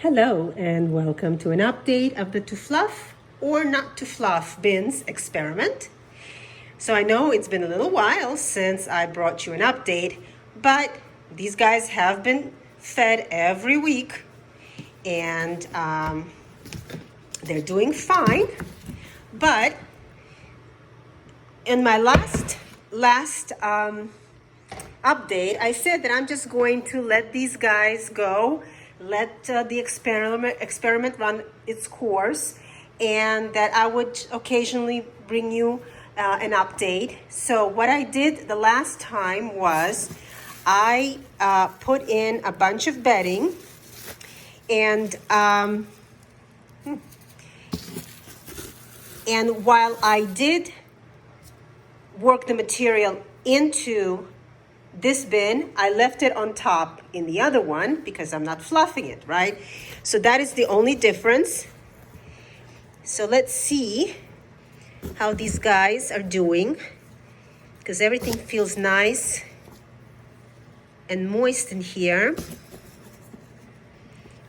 Hello and welcome to an update of the to fluff or not to fluff bins experiment. So I know it's been a little while since I brought you an update, but these guys have been fed every week and they're doing fine. But in my last update, I said that I'm just going to let these guys go, let the experiment run its course, and that I would occasionally bring you an update. So what I did the last time was I put in a bunch of bedding, and while I did work the material into this bin, I left it on top in the other one because I'm not fluffing it, right? So that is the only difference. So let's see how these guys are doing, because everything feels nice and moist in here.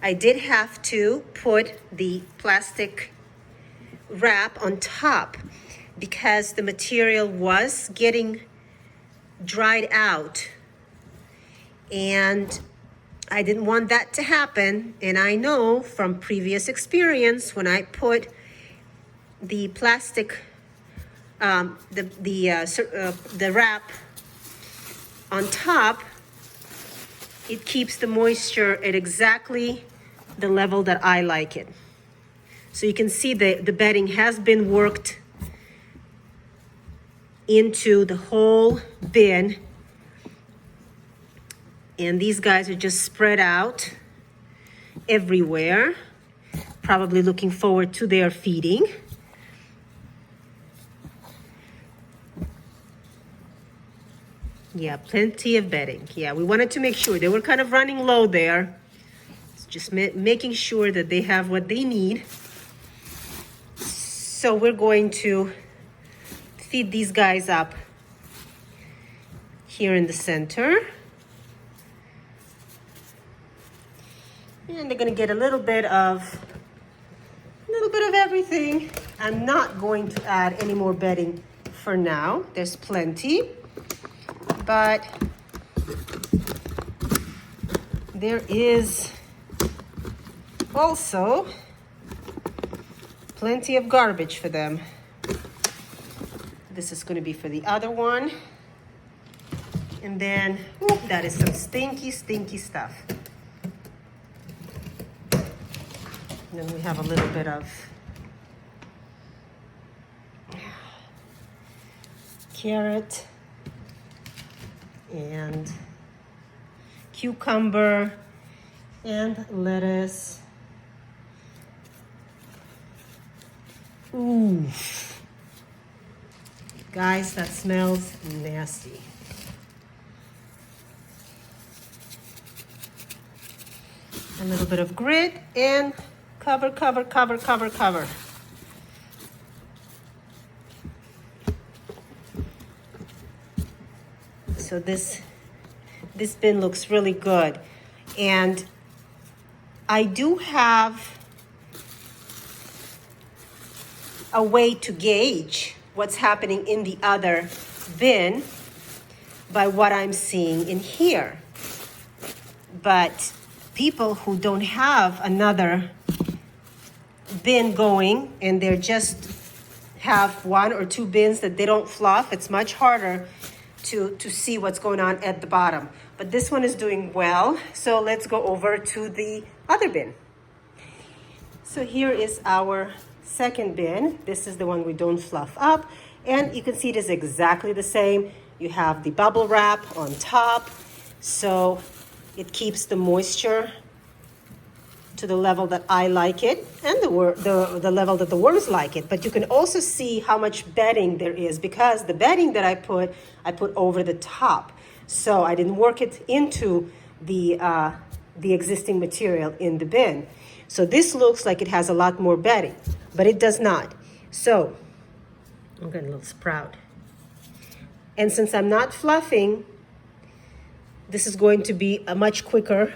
I did have to put the plastic wrap on top because the material was getting dried out, and I didn't want that to happen. And I know from previous experience, when I put the plastic the wrap on top, it keeps the moisture at exactly the level that I like it. So you can see the bedding has been worked into the whole bin, and these guys are just spread out everywhere, probably looking forward to their feeding. Yeah, plenty of bedding. Yeah, we wanted to make sure they were kind of running low there. It's just making sure that they have what they need. So we're going to feed these guys up here in the center. And they're gonna get a little bit of everything. I'm not going to add any more bedding for now. There's plenty, but there is also plenty of garbage for them. This is going to be for the other one. And then, that is some stinky stuff. And then we have a little bit of carrot and cucumber and lettuce. Ooh. Guys, that smells nasty. A little bit of grit and cover. So this bin looks really good. And I do have a way to gauge what's happening in the other bin by what I'm seeing in here. But people who don't have another bin going and they're just have one or two bins that they don't fluff, it's much harder to see what's going on at the bottom. But this one is doing well. So let's go over to the other bin. So here is our second bin. This is the one we don't fluff up, and you can see it is exactly the same. You have the bubble wrap on top, so it keeps the moisture to the level that I like it, and the level that the worms like it. But you can also see how much bedding there is, because the bedding that I put over the top, so I didn't work it into the existing material in the bin. So this looks like it has a lot more bedding, but it does not. So I'm getting a little sprout. And since I'm not fluffing, this is going to be a much quicker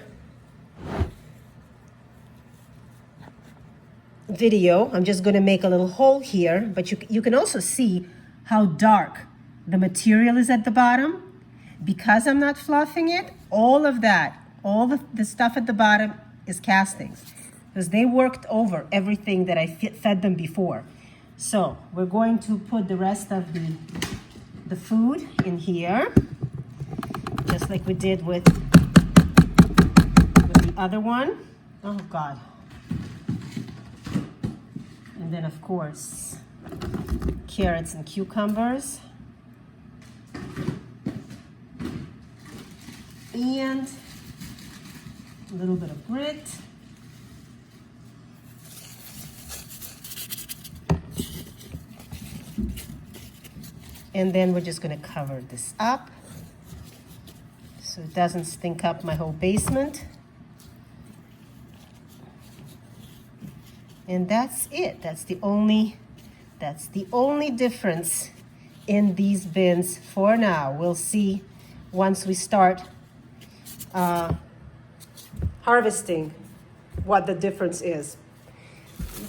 video, I'm just going to make a little hole here, but you can also see how dark the material is at the bottom. Because I'm not fluffing it, all of that, all the stuff at the bottom is castings, because they worked over everything that I fed them before. So we're going to put the rest of the food in here, just like we did with the other one. Oh God. And then of course, carrots and cucumbers. And a little bit of grit. And then we're just going to cover this up so it doesn't stink up my whole basement. And that's it. That's the only difference in these bins for now. We'll see once we start harvesting what the difference is.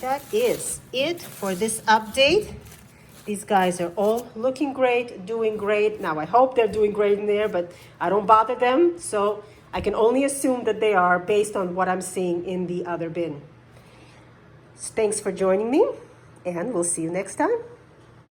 That is it for this update. These guys are all looking great, doing great. Now I hope they're doing great in there, but I don't bother them, so I can only assume that they are based on what I'm seeing in the other bin. Thanks for joining me, and we'll see you next time.